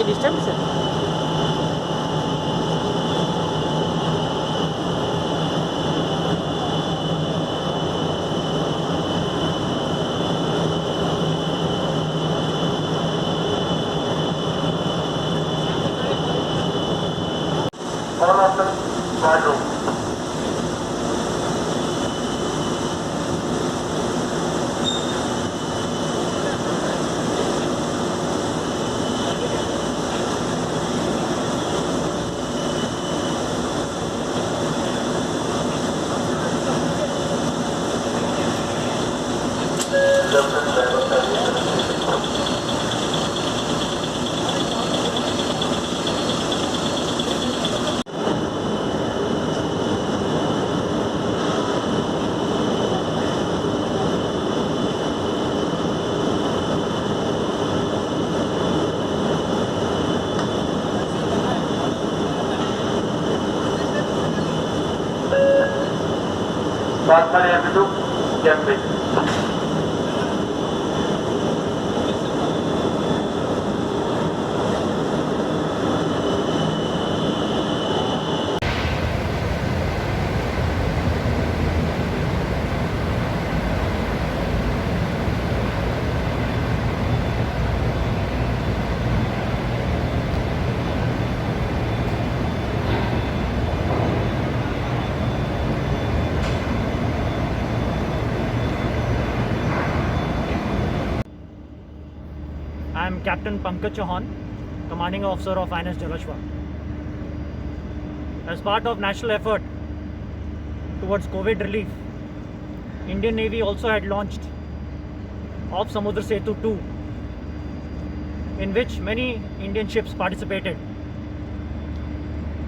distance? All of the squadron. Basmali Avenue, Cambridge. I am Captain Pankaj Chauhan, Commanding Officer of INS Jalashwa. As part of national effort towards COVID relief, Indian Navy also had launched Op Samudra Setu 2, in which many Indian ships participated.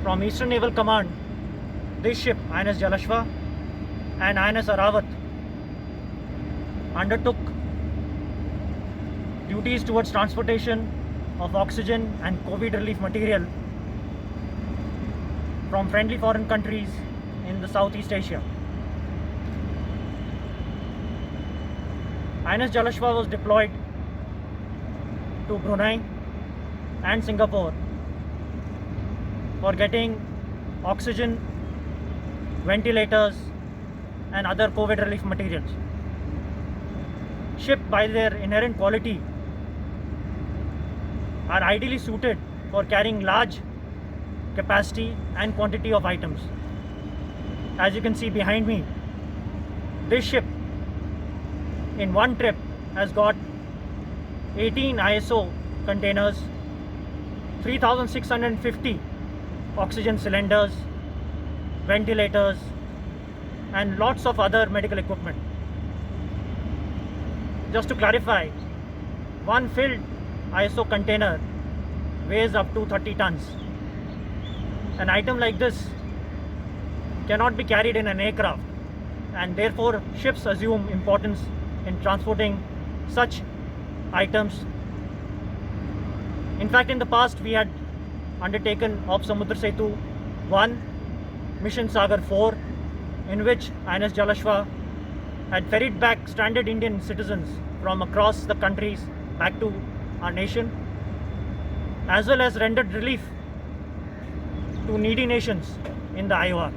From Eastern Naval Command, this ship, INS Jalashwa and INS Aravat, undertook duties towards transportation of oxygen and COVID relief material from friendly foreign countries in the Southeast Asia. INS Jalashwa was deployed to Brunei and Singapore for getting oxygen, ventilators and other COVID relief materials. Ships, by their inherent quality, are ideally suited for carrying large capacity and quantity of items. As you can see behind me, this ship in one trip has got 18 ISO containers, 3,650 oxygen cylinders, ventilators and lots of other medical equipment. Just to clarify, one filled ISO container weighs up to 30 tons. An item like this cannot be carried in an aircraft, and therefore ships assume importance in transporting such items. In fact, in the past we had undertaken Op Samudra Setu 1, Mission Sagar 4, in which INS Jalashwa had ferried back stranded Indian citizens from across the countries back to our nation, as well as rendered relief to needy nations in the IOR.